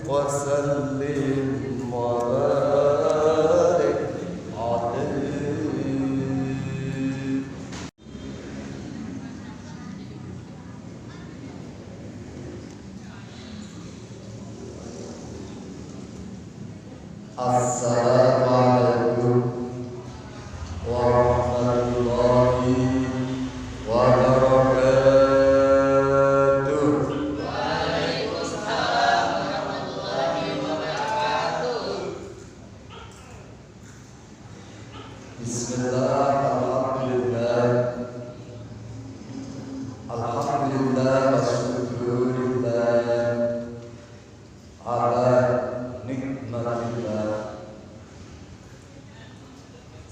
وسلم وبارك عليه. Assalamualaikum warahmatullahi wabarakatuh. Waalaikumsalam warahmatullahi wabarakatuh. Bismillah, alhamdulillah, alhamdulillah wa syukurillah ala nikmatillah.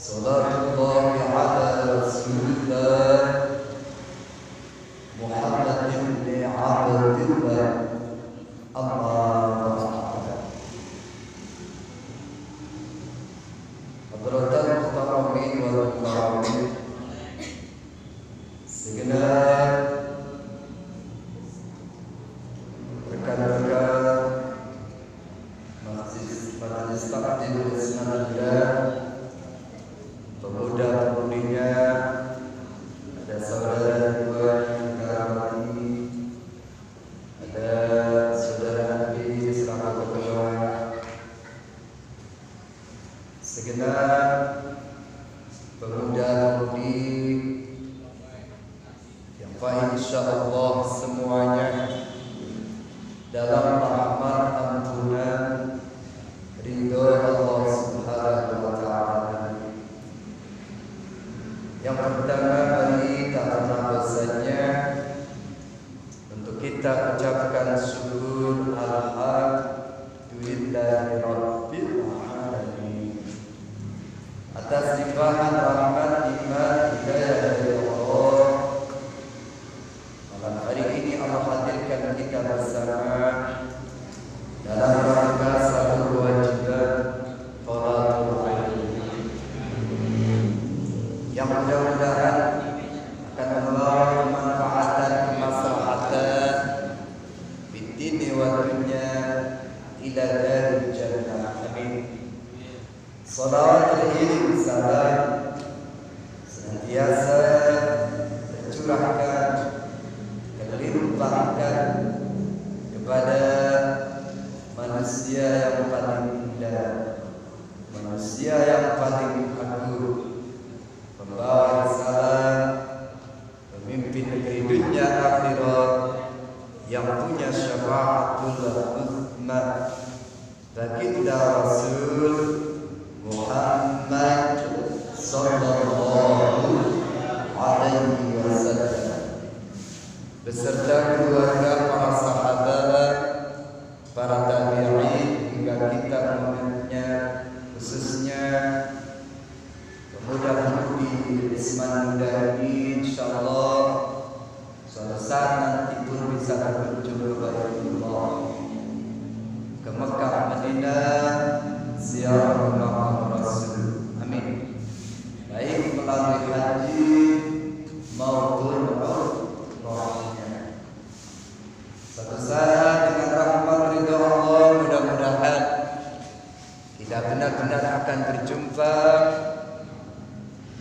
Salatullahi ala rasulillah Muhammad ibn Abdillah. Amma ba'd. Hadratul muhtaramin wal mukarramin, segenap rekan-rekan Majelis Taklim Islamiyah, pemuda-pemudinya, ada saudara dua yang kami, ada saudara Nabi selaku ketua, segenap pemuda-pemudi yang insyaallah semuanya dalam rahmat ampunan ridho Allah Subhanahu wa taala. Yang pertama kali tak pernah bosannya untuk kita ucapkan syukur alhamdulillahi rabbil alamin atas limpahan rahmat, iman, hidayah dari Allah. Malam hari ini Allah hadirkan kita bersama dalam rangka satu kewajiban Thalathul Ilm yang mudah-mudahan akan membawa kemanfaatan, kemaslahatan fid dini wa dunya ila daril jannah. Amin. Shalawatul ilm, salam senantiasa tercurahkan, terlimpahkan kepada manusia yang paling indah, manusia yang paling agung, pembawa risalah, pemimpin negeri dunia akhirat, yang punya syafaatul uzma, baginda Rasul Muhammad sallallahu alaihi wasallam beserta keluarga, para sahabat, para tabi'in hingga kita umatnya, khususnya pemuda-pemudi Isman muda ini, insyaallah suatu saat nanti pun bisa berkunjung kepada Allah ke Mekah, Madinah, ziarah makam Rasul. Amin. Baik melalui haji maupun umrahnya. Suatu saat dengan rahmat ridho Allah, mudah-mudahan kita benar-benar akan berjumpa,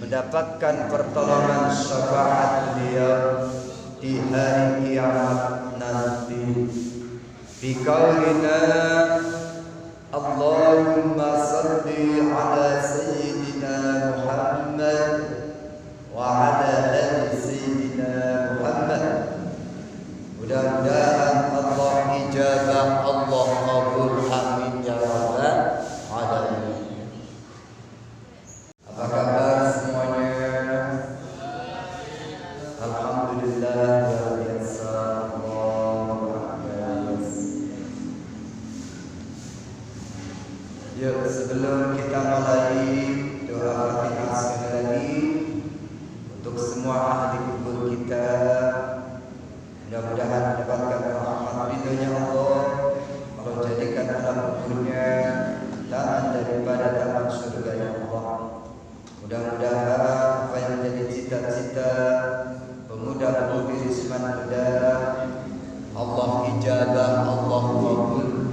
mendapatkan pertolongan syafaat beliau di hari kiamat nanti. Biqaulina Allahumma salli ala sayyidina Muhammad wa ala ali sayyidina Muhammad. Mudah-mudahan Allah ijabah, Allah qabul. Amin ya rabbal alamin. Apa kabar semuanya? Alhamdulillah, luar biasa. Yuk, sebelum kita mulai doa Fatihah sekali lagi untuk semua ahli kubur kita, mudah-mudahan mendapatkan rahmat ridhonya Allah. Allah jadikan alam kuburnya taman daripada taman surganya Allah. Mudah-mudahan apa yang menjadi cita-cita pemuda-pemudi Risman Muda Allah ijabah, Allah kabul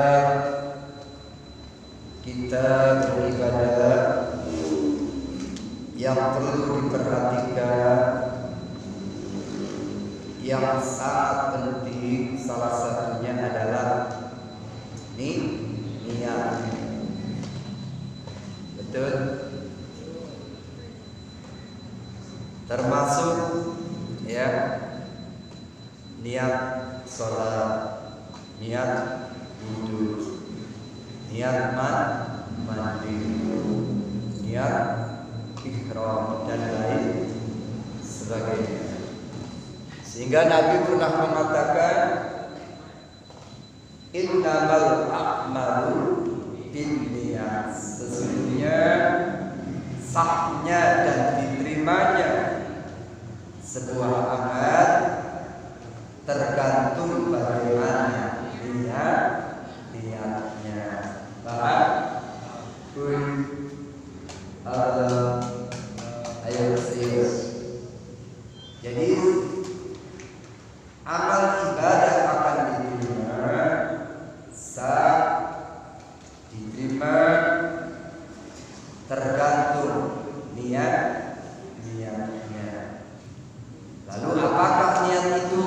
setiap kita beribadah yang perlu diperhatikan, yang sangat penting, salah satunya adalah niat. Betul? Termasuk ya niat sholat, niat wudhu, niat mandi, niat ihram dan lain sebagainya. Sehingga Nabi pernah mengatakan innamal a'malu binniyat, sesungguhnya sahnya dan diterimanya sebuah amal tergantung bagaimana niatnya. Paham? Ayo serius. Jadi amal ibadah akan diterima tergantung niatnya. Lalu apakah niat itu?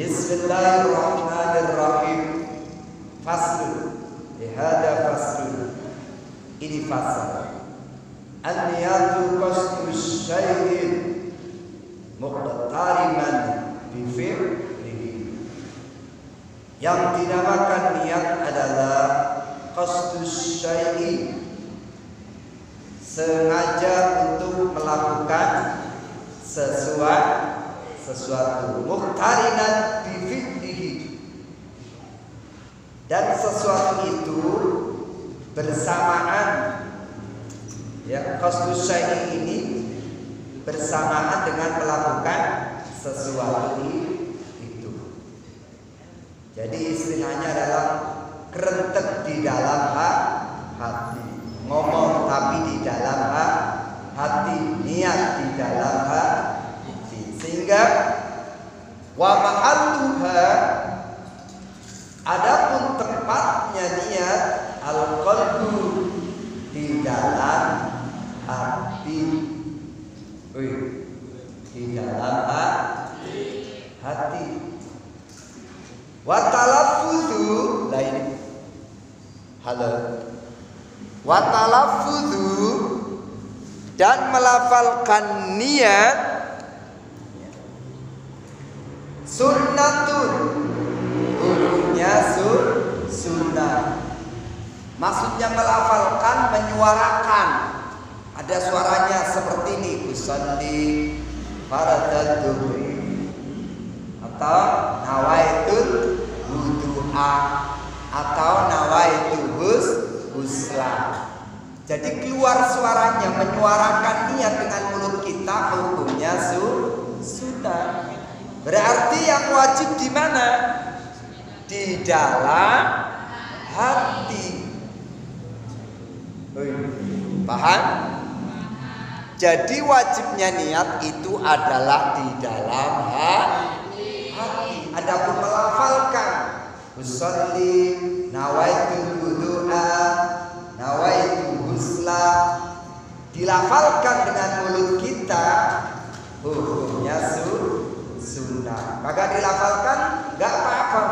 Bismillahirrahmanirrahim. Faslun. Hada faslun. Ini fasal. An-niyatu qasdu syai'in muqtariman bi fi'lihi. Yang dinamakan niat adalah qasdu syai'i, sengaja untuk melakukan sesuatu muqtarinan bi fi'lihi, dan sesuatu itu bersamaan, ya, qasdu syai'i ini bersamaan dengan melakukan sesuatu itu. Jadi istilahnya adalah kerentek di dalam hati, ngomong tapi di dalam hati, niat di dalam hati. Sehingga wa ma'alluha, adapun tempatnya niat al-qalbu, di dalam hati. Di dalam hati. Wa talaffuzu, lain. Halo. Wa talaffuzu, dan melafalkan niat sunnatun, hukumnya sunnah. Maksudnya melafalkan, menyuarakan. Ada suaranya seperti ini, usolli fardad dhuhri, atau nawaitul wudu'a, atau nawaitul husla. Jadi keluar suaranya, menyuarakan niat dengan mulut kita, hukumnya sunnah. Berarti yang wajib di mana? Di dalam hati. Paham? Jadi wajibnya niat itu adalah di dalam hati. Adapun melafalkan, usolli, nawaitul wudu'a, nawaitul husla, dilafalkan dengan mulut kita, hukumnya sunnah. Maka dilafalkan gak apa-apa,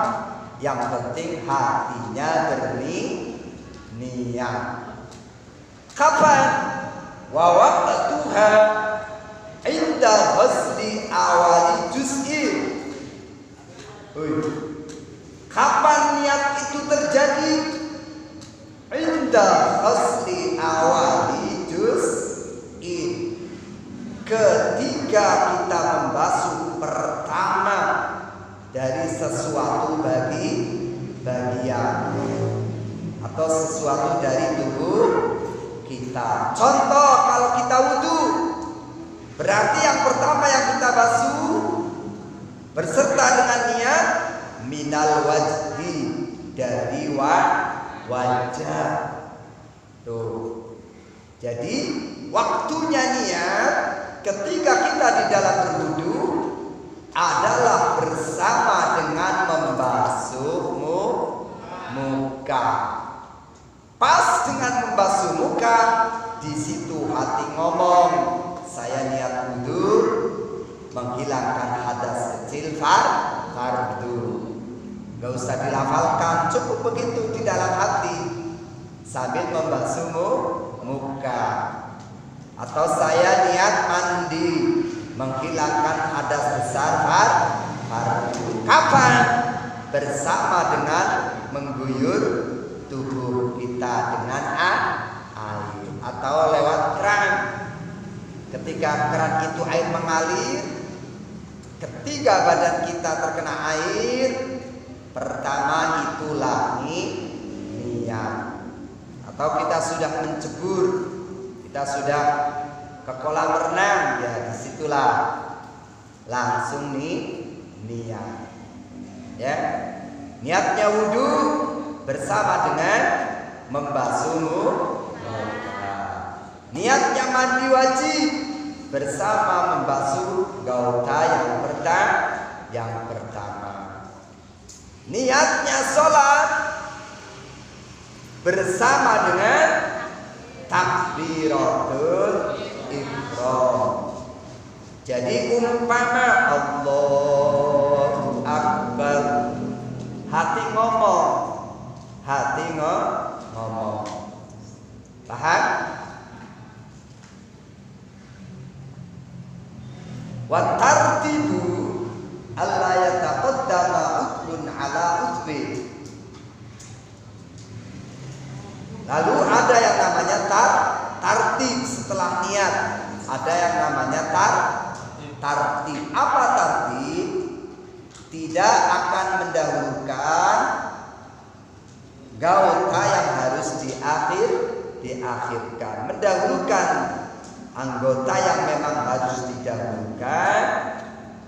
yang penting hatinya berniat. Kapan? Wa waqtuha inda hasli awali juz'in. Kapan niat itu terjadi? Inda hasli awali juz'in, ketika kita membasuh pertama dari sesuatu bagian atau sesuatu dari tubuh kita. Contoh, kalau kita wudhu, berarti yang pertama yang kita basuh berserta dengan niat minal wajhi, dari wajah. Tuh. Jadi waktunya niat ketika kita di dalam berwudhu adalah bersama dengan membasuh muka. Pas dengan membasuh muka, di situ hati ngomong, saya niat wudu, menghilangkan hadas kecil fardu. Gak usah dilafalkan, cukup begitu di dalam hati sambil membasuh muka. Atau saya niat mandi, menghilangkan hadas besar fardu. Kapan? Bersama dengan mengguyur tubuh kita dengan air atau lewat keran. Ketika keran itu air mengalir, ketika badan kita terkena air, pertama itulah niat. Atau kita sudah mencebur, kita sudah ke kolam renang, ya disitulah langsung niat. Ya, niatnya wudu bersama dengan membasuh muka. Niatnya mandi wajib bersama membasuh gauta yang pertama. Niatnya sholat bersama dengan takbiratul ihram. Jadi umpama Allahu Akbar, hati ngomong, paham? Wa tartibu alla yataqaddama utbun ala utbi. Lalu ada yang namanya tartib setelah niat, ada yang namanya tartib. Apa tartib? Tidak akan mendahulukan gauta yang harus diakhirkan, mendahulukan anggota yang memang harus didahulukan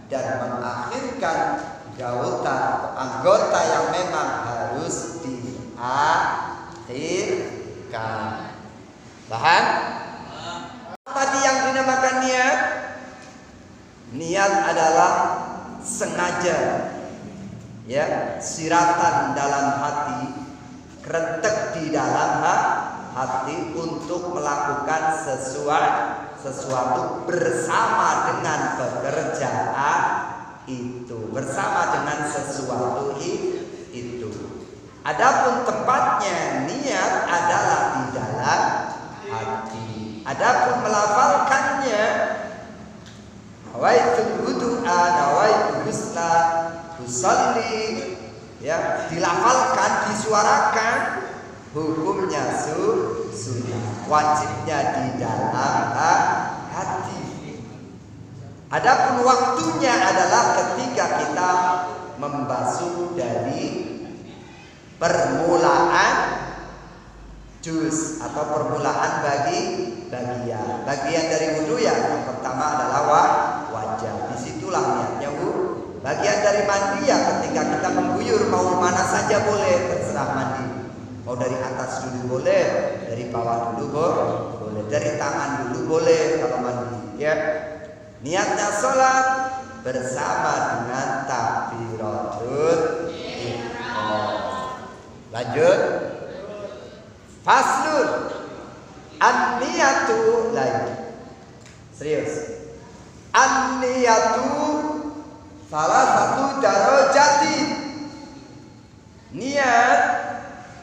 dan mengakhirkan gauta atau anggota yang memang harus diakhirkan. Paham? Tadi yang dinamakan niat. Niat adalah sengaja, ya, siratan dalam hati, kerentek di dalam hati untuk melakukan sesuatu bersama dengan pekerjaan itu, bersama dengan sesuatu itu. Adapun tempatnya niat adalah di dalam hati. Adapun melafalkannya, nawaitul wudu'a, nawaitul husla, usalli, ya, dilafalkan, disuarakan, hukumnya sunnah, wajibnya di dalam hati. Adapun waktunya adalah ketika kita membasuh dari permulaan juz atau permulaan bagian dari wudu, ya. Yang pertama adalah wajah. Disitulah niatnya wudu. Bagian dari mandi, ya, ketika kita mengguyur, mau mana saja boleh, terserah mandi. Mau dari atas dulu boleh, dari bawah dulu boleh, dari tangan dulu boleh kalau mandi, ya. Niatnya sholat bersama dengan takbiratul ihram. Lanjut. Faslun an-niyatu lagi. Serius. An-niyatu salah satu darajati. Niat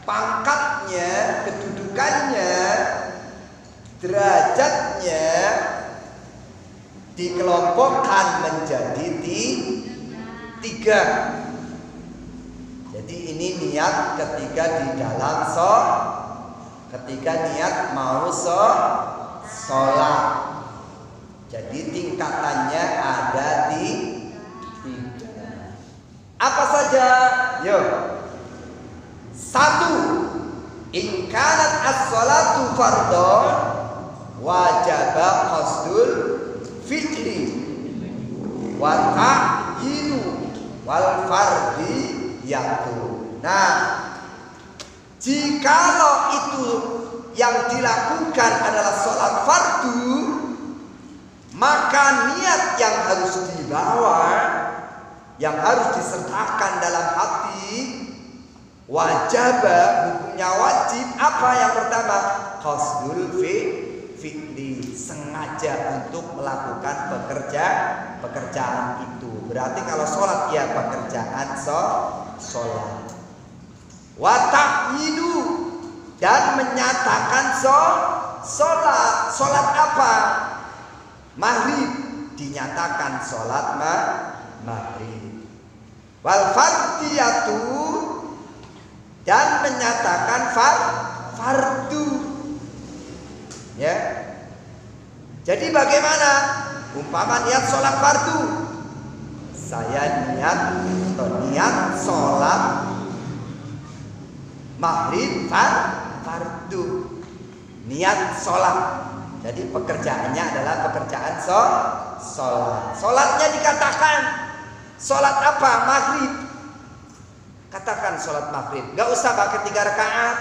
pangkatnya, kedudukannya, derajatnya dikelompokkan menjadi tiga. Jadi ini niat ketika di dalam ketika niat mau sholat. Jadi tingkatannya ada tiga. Apa saja? Yuk. 1. In kanat as-sholatu fardhon wajaba qasdul fi'li wa ta'yinu wal fardi yaitu. Nah, jikalau itu yang dilakukan adalah sholat fardu, maka niat yang harus dibawa, yang harus disertakan dalam hati Wajaba hukumnya wajib apa yang pertama? Qasdul fi'li, sengaja untuk melakukan pekerjaan itu. Berarti kalau sholat ya pekerjaan sholat. Wa ta'yidu, dan menyatakan sholat. Sholat apa? Maghrib, dinyatakan sholat maghrib. Wal fardiyatu, dan menyatakan fardu. Ya. Jadi bagaimana? Umpama niat sholat fardu, saya niat sholat maghrib fardu, niat sholat. Jadi pekerjaannya adalah pekerjaan sholat. Sholatnya dikatakan sholat apa? Maghrib. Katakan sholat maghrib. Gak usah pakai 3 rakaat,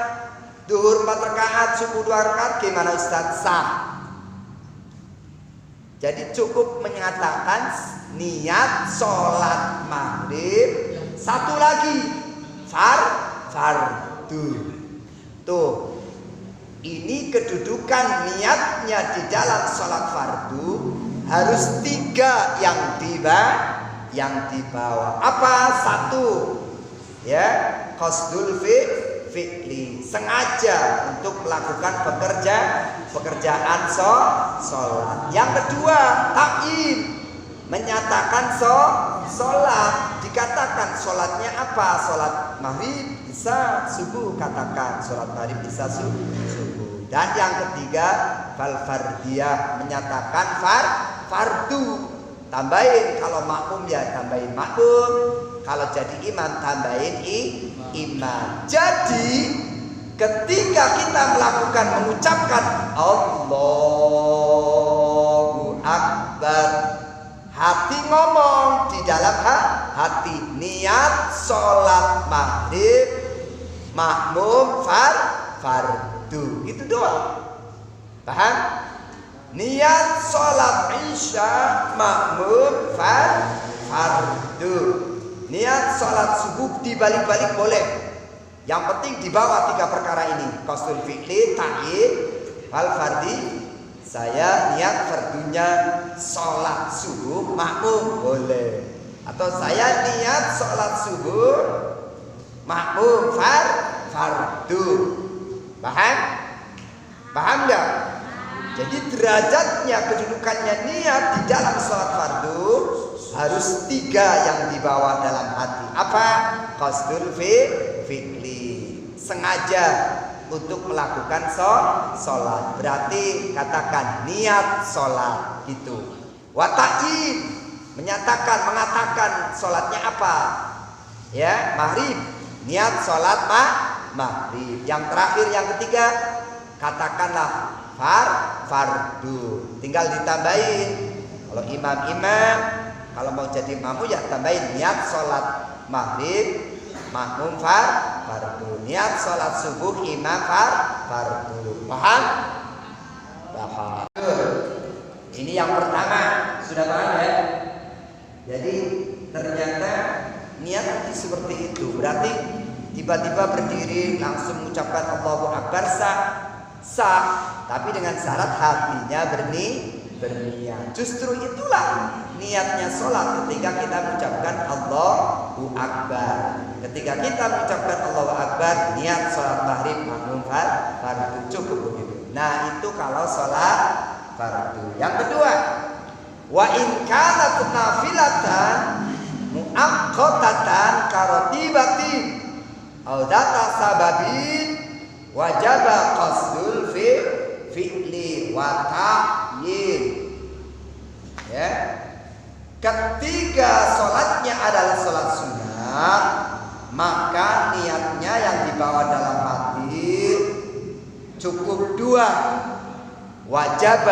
duhur 4 rakaat, subuh 2 rakaat. Gimana Ustaz? Sah. Jadi cukup menyatakan niat sholat maghrib. Satu lagi fardu. Tuh, ini kedudukan niatnya di dalam sholat fardu harus 3 yang dibawa. Apa? 1, ya, qasdul fi'li, sengaja untuk melakukan pekerjaan sholat. Yang kedua, ta'yin, menyatakan sholat. Dikatakan sholatnya apa? Sholat maghrib bisa, subuh katakan sholat maghrib bisa subuh. Dan yang ketiga, fal fardiyah, menyatakan fardu. Tambahin, kalau makmum ya tambahin makmum, kalau jadi imam tambahin imam. Jadi ketika kita mengucapkan Allahu Akbar, hati ngomong di dalam hati, niat sholat maghrib, makmum fardu. Itu doang. Paham? Niat sholat isya, makmum fardu. Niat sholat subuh dibalik-balik boleh. Yang penting dibawa 3 perkara ini. Qasdul fi'li, ta'yin, wal fardi. Saya niat fardunya sholat subuh, makmum boleh. Atau saya niat sholat subuh, makmum fardu. Paham? Paham enggak? Jadi derajatnya, kedudukannya niat di dalam sholat fardu harus 3 yang dibawa dalam hati. Apa? Qasdul fi'li, sengaja untuk melakukan sholat. Berarti katakan niat sholat gitu. Wa ta'yin, mengatakan sholatnya apa? Ya, maghrib, niat sholat maghrib. Yang terakhir, yang ketiga, katakanlah fardu. Tinggal ditambahin. Kalau imam, kalau mau jadi makmum ya tambahin niat sholat maghrib, makmum fardu. Niat sholat subuh, imam fardu. Paham? Paham. Ini yang pertama. Sudah paham ya? Jadi ternyata niat seperti itu. Berarti tiba-tiba berdiri langsung mengucapkan Allahu Akbar sah, tapi dengan syarat hatinya berniat. Justru itulah niatnya sholat ketika kita mengucapkan Allahu Akbar. Ketika kita mengucapkan Allahu Akbar, niat sholat maghrib, makmum fardu, cukup begitu. Nah itu kalau sholat fardu. Yang kedua, wa in kanat nafilatan muaqqatatan karotibatin au data sababin wajaba qasdul fi'li wa ta'yin. Ya. Ketika sholatnya adalah sholat sunat, maka niatnya yang dibawa dalam hati cukup 2. Wajib.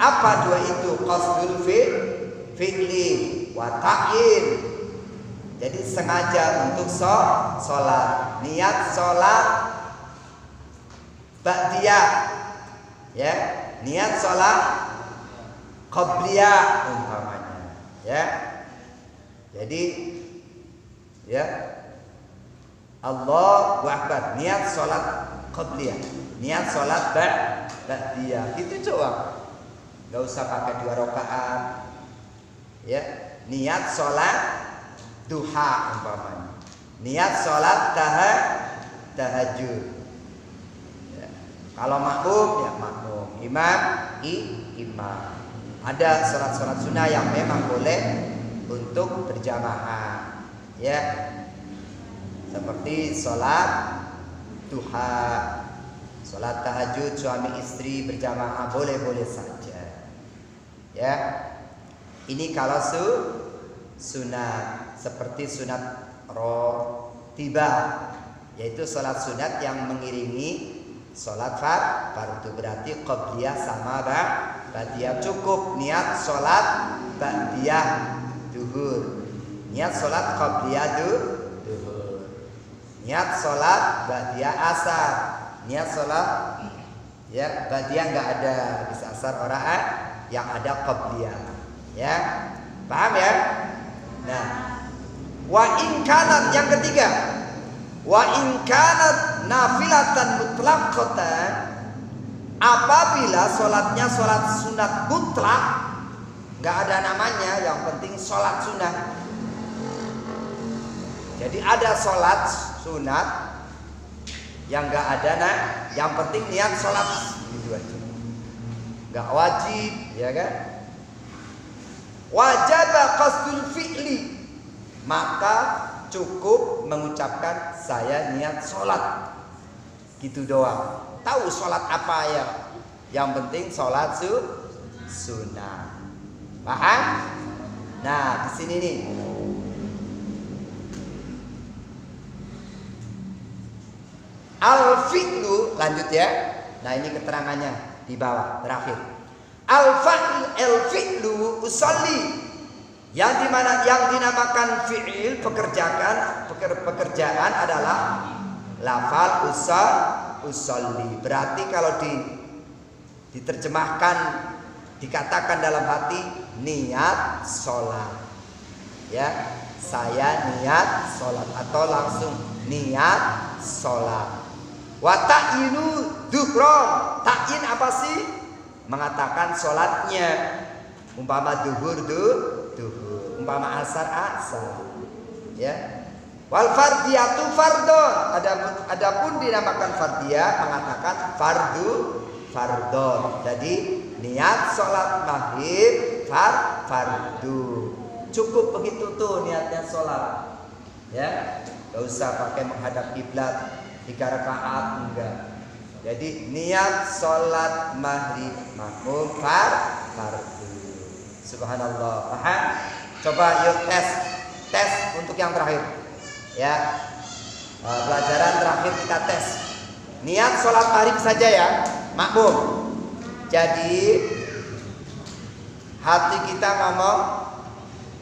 Apa 2 itu? Qasdul fi'li wa ta'yin. Jadi sengaja untuk sholat. Niat sholat ba'diyah, ya, niat sholat qabliyah umpamanya, ya. Jadi, ya, Allahu Akbar, niat sholat qabliyah, niat sholat ba'diyah. Itu coba, nggak usah pakai 2 rakaat. Ya, niat sholat duha umpamanya, niat sholat tahajud. Ya. Kalau makmum ya makmum, imam imam. Ada sholat sunnah yang memang boleh untuk berjamaah. Ya. Seperti sholat duha, sholat tahajud suami istri berjamaah boleh-boleh saja. Ya, ini kalau sunat, seperti sunat rotibah, yaitu sholat sunat yang mengiringi sholat fardu, berarti qabliyah sama ba'diyah. Cukup niat sholat ba'diyah duhur, niat sholat qabliyah duhur, niat sholat ba'diyah asar, niat sholat ya ba'diyah nggak ada, bisa asar orang yang ada qabliyah. Ya, paham ya? Nah, wa in kanat, yang ketiga, wa in kanat nafilatan mutlaqatan, apabila sholatnya sholat sunat mutlak, nggak ada namanya, yang penting sholat sunat. Jadi ada sholat sunat yang nggak ada, yang penting niat sholat gitu aja, nggak wajib, ya kan? Wajib qasdul fi'li, maka cukup mengucapkan saya niat sholat, gitu doang. Tahu sholat apa ya? Yang penting sholat sunnah. Paham? Nah, di sini nih. Al-fi'lu, lanjut ya. Nah, ini keterangannya di bawah terakhir. Al-fi'lu usolli, yang dinamakan fi'il, pekerjaan adalah lafal usolli. Berarti kalau diterjemahkan, dikatakan dalam hati, niat sholat. Ya, saya niat sholat, atau langsung niat sholat. Wa ta'inu duhron, ta'in apa sih? Mengatakan sholatnya. Umpama duhur, umpama asar. Ya. Wal fardiyatu fardon, adapun dinamakan fardiyah, mengatakan fardon. Jadi niat sholat maghrib fardu. Cukup begitu tuh niatnya sholat. Ya, gak usah pakai menghadap kiblat 3 rakaat, enggak. Jadi niat sholat maghrib makmum fardu. Subhanallah. Paham? Coba yuk tes untuk yang terakhir. Ya, pelajaran terakhir kita tes. Niat sholat maghrib saja ya, makmum. Jadi hati kita ngomong,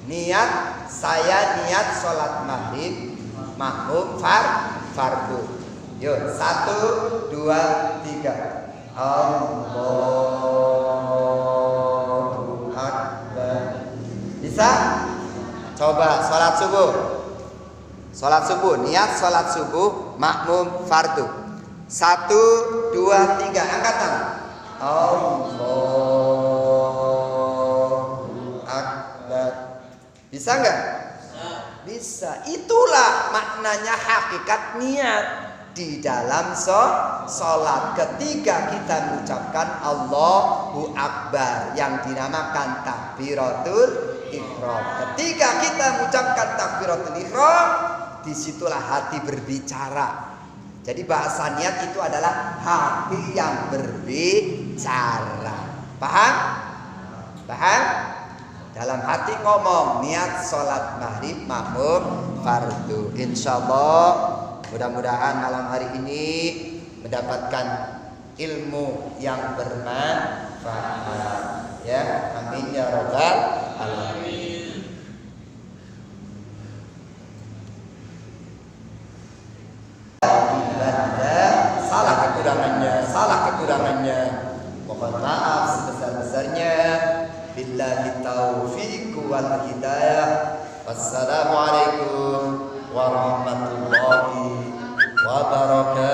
niat, saya niat sholat maghrib makmum fardu. Yuk, 1, 2, 3. Allahu Akbar. Bisa? Coba sholat subuh, niat sholat subuh makmum fardu. 1, 2, 3, angkat tangan. Allahu Akbar. Bisa nggak? Bisa. Itulah maknanya hakikat niat di dalam sholat. Ketika kita mengucapkan Allahu Akbar, yang dinamakan takbiratul ihram. Ketika kita mengucapkan takbiratul ihram, disitulah hati berbicara. Jadi bahasa niat itu adalah hati yang berbicara. Paham? Dalam hati ngomong niat sholat maghrib makmum fardu. Insyaallah mudah-mudahan malam hari ini mendapatkan ilmu yang bermanfaat. Ya, amin ya rabbal alamin. Salah kekurangannya, mohon maaf sebesar-besarnya. Billahi taufiq wal hidayah. Wassalamualaikum warahmatullahi wabarakatuh.